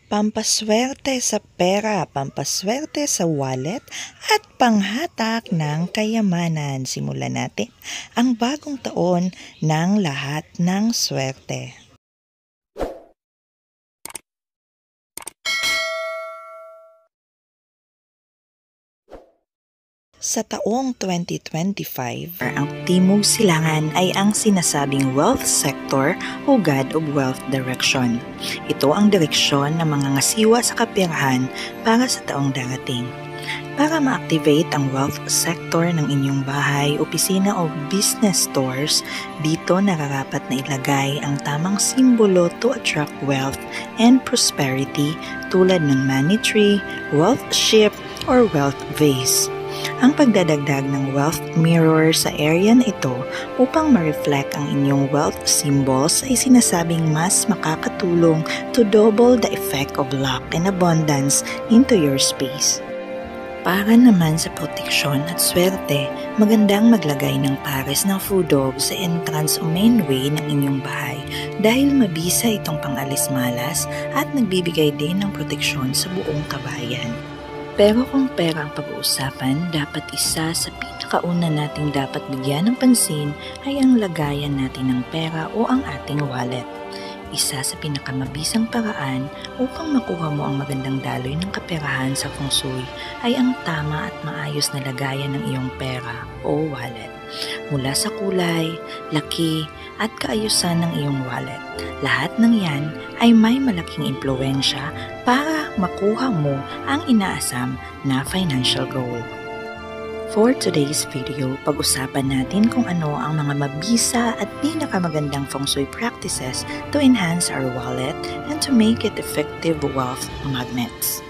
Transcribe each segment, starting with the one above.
Pampaswerte sa pera, pampaswerte sa wallet, at panghatak ng kayamanan. Simulan natin ang bagong taon ng lahat ng swerte. Sa taong 2025, ang Timog Silangan ay ang sinasabing wealth sector o God of Wealth Direction. Ito ang direksyon ng mga ngasiwa sa kaperahan para sa taong darating. Para ma-activate ang wealth sector ng inyong bahay, opisina o business stores, dito nararapat na ilagay ang tamang simbolo to attract wealth and prosperity tulad ng money tree, wealth ship, or wealth vase. Ang pagdadagdag ng wealth mirror sa area na ito upang ma-reflect ang inyong wealth symbols ay sinasabing mas makakatulong to double the effect of luck and abundance into your space. Para naman sa proteksyon at swerte, magandang maglagay ng pares ng fudog sa entrance o mainway ng inyong bahay dahil mabisa itong pangalis malas at nagbibigay din ng proteksyon sa buong kabahayan. Pero kung pera ang pag-uusapan, dapat isa sa pinakauna nating dapat bigyan ng pansin ay ang lagayan natin ng pera o ang ating wallet. Isa sa pinakamabisang paraan upang makuha mo ang magandang daloy ng kaperahan sa feng shui ay ang tama at maayos na lagayan ng iyong pera o wallet. Mula sa kulay, laki, at kaayusan ng iyong wallet. Lahat ng yan ay may malaking impluwensya para makuha mo ang inaasam na financial goal. For today's video, pag-usapan natin kung ano ang mga mabisa at pinakamagandang feng shui practices to enhance our wallet and to make it effective wealth magnets.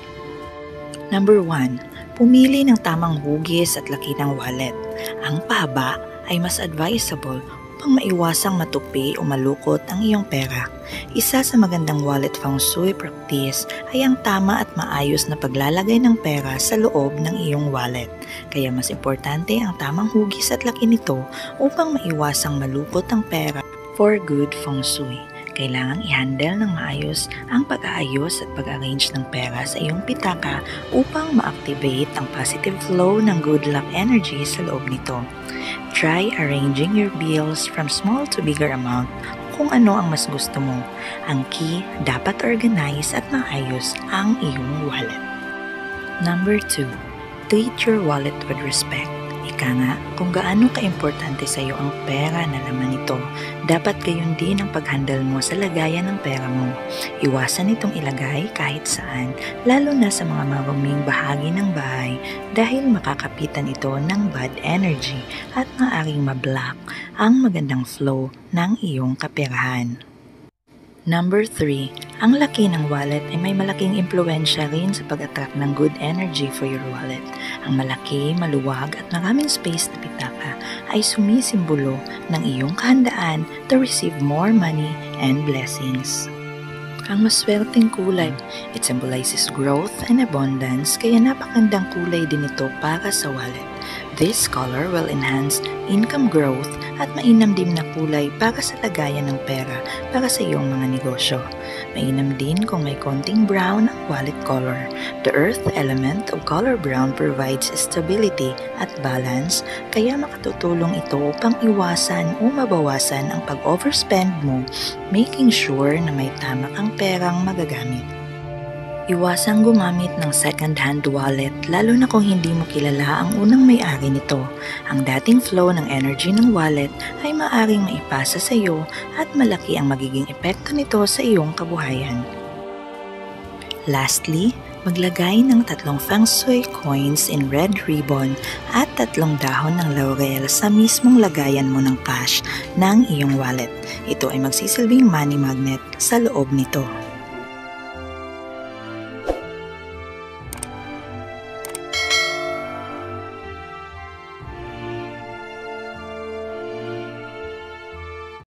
Number 1. Pumili ng tamang hugis at laki ng wallet. Ang pahaba ay mas advisable upang maiwasang matupi o malukot ang iyong pera. Isa sa magandang wallet feng shui practice ay ang tama at maayos na paglalagay ng pera sa loob ng iyong wallet. Kaya mas importante ang tamang hugis at laki nito upang maiwasang malukot ang pera for good feng shui. Kailangang i-handle ng maayos ang pag-aayos at pag-arrange ng pera sa iyong pitaka upang ma-activate ang positive flow ng good luck energy sa loob nito. Try arranging your bills from small to bigger amount kung ano ang mas gusto mo. Ang key, dapat organize at maayos ang iyong wallet. Number 2. Treat your wallet with respect. Ika nga, kung gaano ka-importante sa iyo ang pera na laman nito, dapat gayon din ang pag-handle mo sa lagayan ng pera mo. Iwasan itong ilagay kahit saan, lalo na sa mga maruming bahagi ng bahay dahil makakapitan ito ng bad energy at maaaring mablock ang magandang flow ng iyong kaperahan. Number 3. Ang laki ng wallet ay may malaking impluwensya rin sa pag-attract ng good energy for your wallet. Ang malaki, maluwag at maraming space na pitaka ay sumisimbolo ng iyong kahandaan to receive more money and blessings. Ang maswerteng kulay, it symbolizes growth and abundance kaya napakandang kulay din ito para sa wallet. This color will enhance income growth at mainam din na kulay para sa lagayan ng pera para sa iyong mga negosyo. Mainam din kung may konting brown ang wallet color. The earth element of color brown provides stability at balance kaya makatutulong ito upang iwasan o mabawasan ang pag-overspend mo, making sure na may tama kang perang magagamit. Iwasang gumamit ng second-hand wallet lalo na kung hindi mo kilala ang unang may-ari nito. Ang dating flow ng energy ng wallet ay maaaring maipasa sa iyo at malaki ang magiging epekto nito sa iyong kabuhayan. Lastly, maglagay ng 3 feng shui coins in red ribbon at 3 dahon ng laurel sa mismong lagayan mo ng cash ng iyong wallet. Ito ay magsisilbing money magnet sa loob nito.